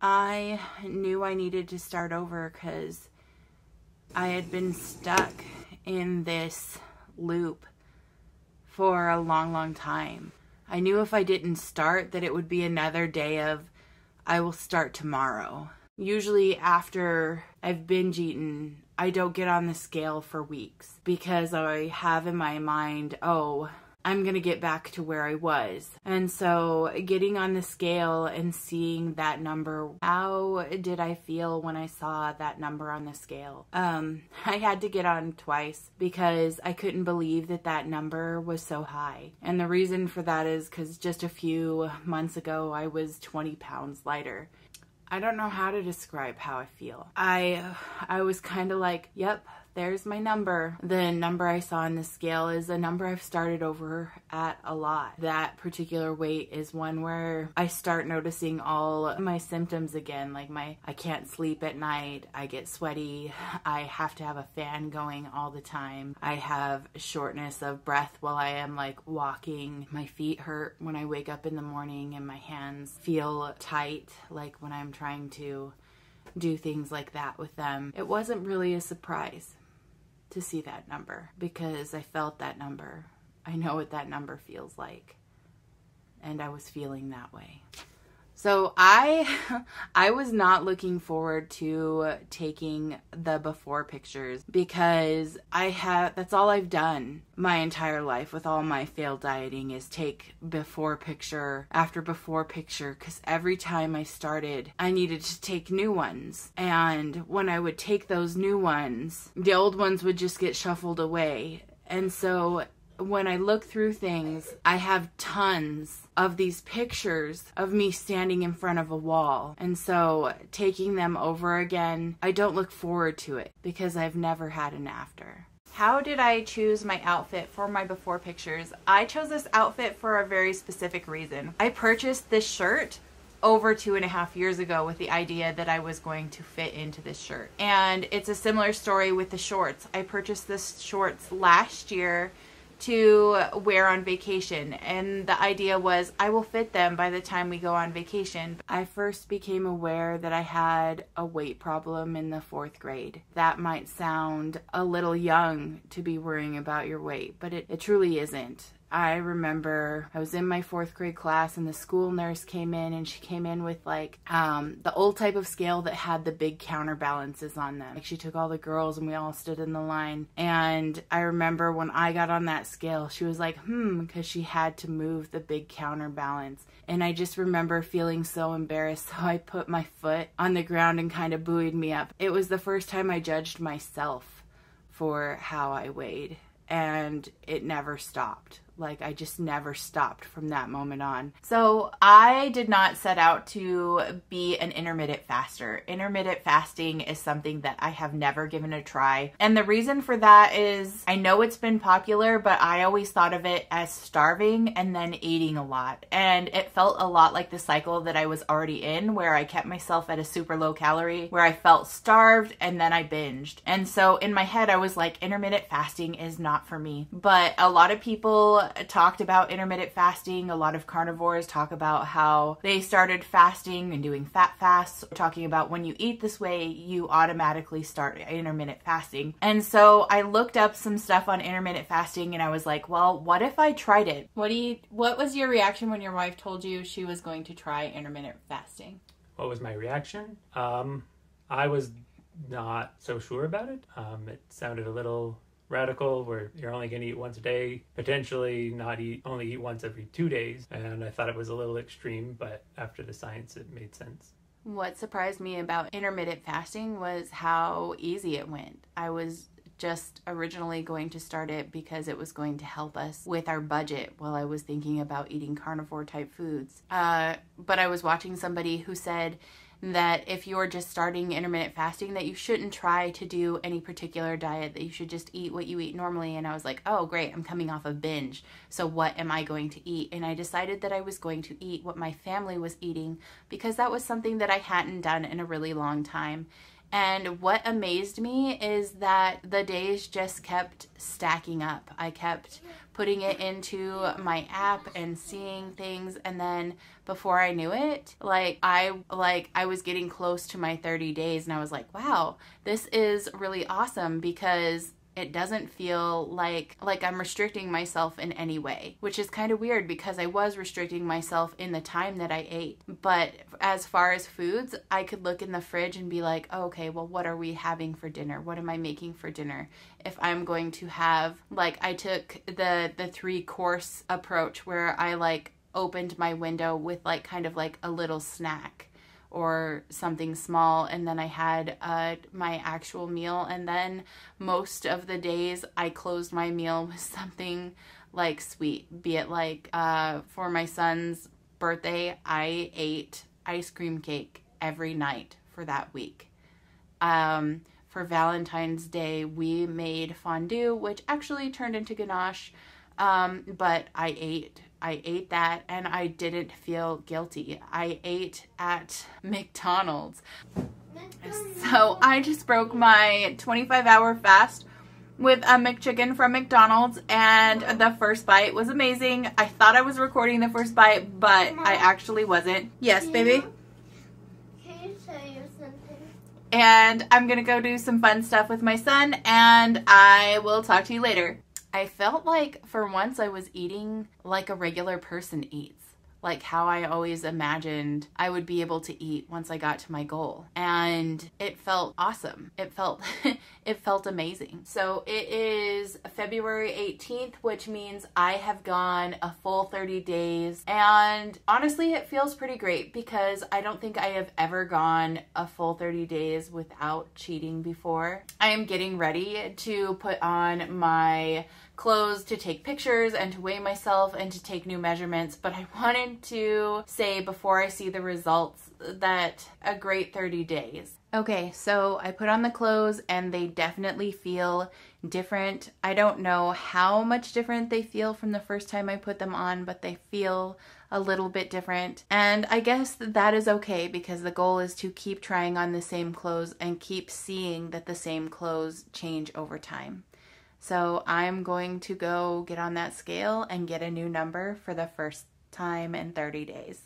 I knew I needed to start over because I had been stuck in this loop for a long time. I knew if I didn't start that it would be another day of, I will start tomorrow. Usually after I've binge eaten, I don't get on the scale for weeks because I have in my mind, oh, I'm going to get back to where I was. And so getting on the scale and seeing that number, how did I feel when I saw that number on the scale? I had to get on twice because I couldn't believe that that number was so high. And the reason for that is because just a few months ago, I was 20 pounds lighter. I don't know how to describe how I feel. I was kind of like, yep, there's my number. The number I saw on the scale is a number I've started over at a lot. That particular weight is one where I start noticing all my symptoms again, like I can't sleep at night, I get sweaty, I have to have a fan going all the time, I have shortness of breath while I am like walking, my feet hurt when I wake up in the morning and my hands feel tight, like when I'm trying to do things like that with them. It wasn't really a surprise to see that number because I felt that number. I know what that number feels like, and I was feeling that way. So I was not looking forward to taking the before pictures because that's all I've done my entire life with all my failed dieting is take before picture after before picture, because every time I started, I needed to take new ones. And when I would take those new ones, the old ones would just get shuffled away. And so when I look through things, I have tons of these pictures of me standing in front of a wall. And so taking them over again, I don't look forward to it because I've never had an after. How did I choose my outfit for my before pictures? I chose this outfit for a very specific reason. I purchased this shirt over 2.5 years ago with the idea that I was going to fit into this shirt. And it's a similar story with the shorts. I purchased this shorts last year to wear on vacation, and the idea was I will fit them by the time we go on vacation. I first became aware that I had a weight problem in the 4th grade. That might sound a little young to be worrying about your weight, but it truly isn't. I remember I was in my 4th grade class and the school nurse came in, and she came in with like the old type of scale that had the big counterbalances on them. Like, she took all the girls and we all stood in the line, and I remember when I got on that scale, she was like, because she had to move the big counterbalance. And I just remember feeling so embarrassed, so I put my foot on the ground and kind of buoyed me up. It was the first time I judged myself for how I weighed, and it never stopped. Like, I just never stopped from that moment on. So I did not set out to be an intermittent faster. Intermittent fasting is something that I have never given a try. And the reason for that is I know it's been popular, but I always thought of it as starving and then eating a lot. And it felt a lot like the cycle that I was already in, where I kept myself at a super low calorie, where I felt starved and then I binged. And so in my head, I was like, intermittent fasting is not for me. But a lot of people talked about intermittent fasting. A lot of carnivores talk about how they started fasting and doing fat fasts, talking about when you eat this way, you automatically start intermittent fasting. And so I looked up some stuff on intermittent fasting, and I was like, well, what if I tried it? What was your reaction when your wife told you she was going to try intermittent fasting? What was my reaction? I was not so sure about it. It sounded a little radical, where you're only going to eat once a day, potentially only eat once every 2 days. And I thought it was a little extreme, but after the science, it made sense. What surprised me about intermittent fasting was how easy it went. I was just originally going to start it because it was going to help us with our budget while I was thinking about eating carnivore type foods. But I was watching somebody who said that if you're just starting intermittent fasting, that you shouldn't try to do any particular diet, that you should just eat what you eat normally. And I was like, oh great, I'm coming off a binge, so what am I going to eat? And I decided that I was going to eat what my family was eating, because that was something that I hadn't done in a really long time. And what amazed me is that the days just kept stacking up. I kept putting it into my app and seeing things, and then before I knew it, I was getting close to my 30 days, and I was like, wow, this is really awesome, because it doesn't feel like I'm restricting myself in any way, which is kind of weird because I was restricting myself in the time that I ate. But as far as foods, I could look in the fridge and be like, oh, okay, well, what are we having for dinner? What am I making for dinner? If I'm going to have, I took the 3-course approach where I opened my window with kind of a little snack or something small, and then I had my actual meal, and then most of the days I closed my meal with something sweet, be it for my son's birthday, I ate ice cream cake every night for that week. For Valentine's Day, we made fondue, which actually turned into ganache, but I ate that and I didn't feel guilty. I ate at McDonald's. So I just broke my 25-hour fast with a McChicken from McDonald's, and the first bite was amazing. I thought I was recording the first bite, but I actually wasn't. Yes, baby? Can you tell you something? And I'm gonna go do some fun stuff with my son, and I will talk to you later. I felt like for once I was eating like a regular person eats, like how I always imagined I would be able to eat once I got to my goal. And it felt awesome. It felt amazing. So it is February 18th, which means I have gone a full 30 days. And honestly, it feels pretty great because I don't think I have ever gone a full 30 days without cheating before. I am getting ready to put on my clothes to take pictures and to weigh myself and to take new measurements, but I wanted to say before I see the results that a great 30 days. Okay, so I put on the clothes and they definitely feel different. I don't know how much different they feel from the first time I put them on, but they feel a little bit different. And I guess that is okay because the goal is to keep trying on the same clothes and keep seeing that the same clothes change over time. So I'm going to go get on that scale and get a new number for the first time in 30 days.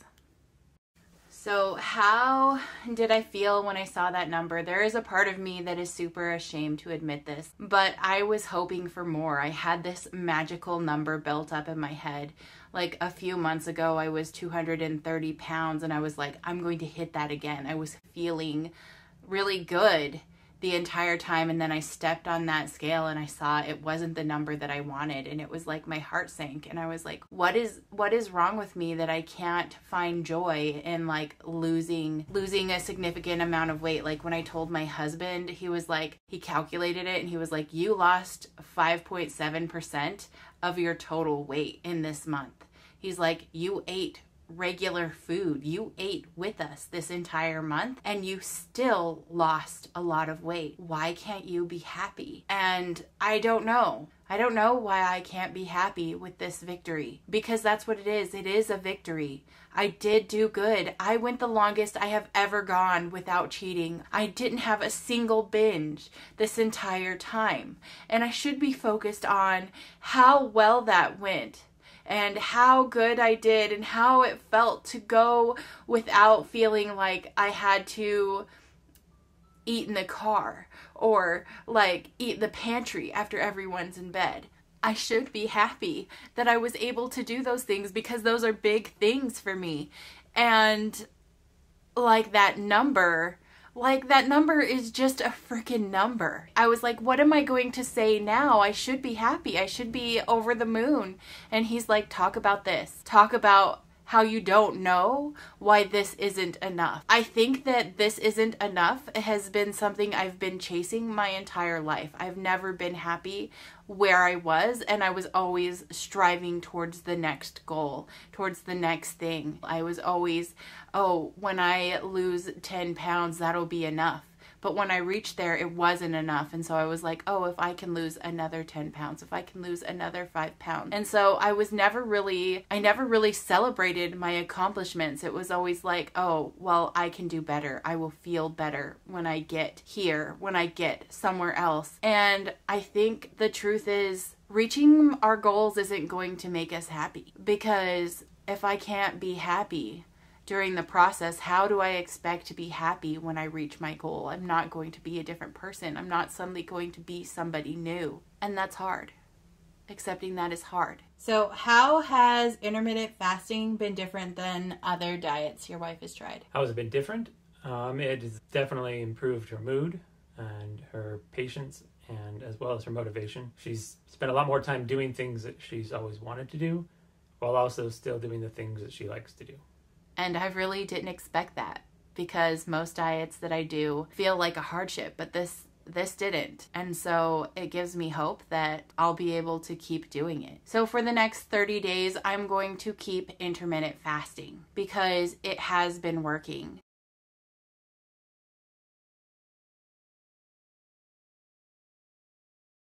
So how did I feel when I saw that number? There is a part of me that is super ashamed to admit this, but I was hoping for more. I had this magical number built up in my head. Like a few months ago, I was 230 pounds and I was like, I'm going to hit that again. I was feeling really good the entire time, and then I stepped on that scale and I saw it wasn't the number that I wanted, and it was like my heart sank and I was like, what is wrong with me that I can't find joy in losing a significant amount of weight? Like when I told my husband, he was like, he calculated it and he was like, you lost 5.7% of your total weight in this month. He's like, you ate regular food. You ate with us this entire month and you still lost a lot of weight. Why can't you be happy? And I don't know. I don't know why I can't be happy with this victory, because that's what it is. It is a victory. I did do good. I went the longest I have ever gone without cheating. I didn't have a single binge this entire time. And I should be focused on how well that went and how good I did and how it felt to go without feeling like I had to eat in the car or eat in the pantry after everyone's in bed. I should be happy that I was able to do those things because those are big things for me. And that number is just a freaking number. I was like, what am I going to say now? I should be happy. I should be over the moon. And he's like, talk about this. Talk about how you don't know why this isn't enough. I think that this isn't enough has been something I've been chasing my entire life. I've never been happy where I was, and I was always striving towards the next goal, towards the next thing. I was always, oh, when I lose 10 pounds, that'll be enough. But when I reached there, it wasn't enough. And so I was like, oh, if I can lose another 10 pounds, if I can lose another 5 pounds. And so I never really celebrated my accomplishments. It was always like, oh, well, I can do better. I will feel better when I get here, when I get somewhere else. And I think the truth is, reaching our goals isn't going to make us happy, because if I can't be happy during the process, how do I expect to be happy when I reach my goal? I'm not going to be a different person. I'm not suddenly going to be somebody new. And that's hard. Accepting that is hard. So how has intermittent fasting been different than other diets your wife has tried? How has it been different? It has definitely improved her mood and her patience, and as well as her motivation. She's spent a lot more time doing things that she's always wanted to do, while also still doing the things that she likes to do. And I really didn't expect that, because most diets that I do feel like a hardship, but this didn't. And so it gives me hope that I'll be able to keep doing it. So for the next 30 days, I'm going to keep intermittent fasting because it has been working.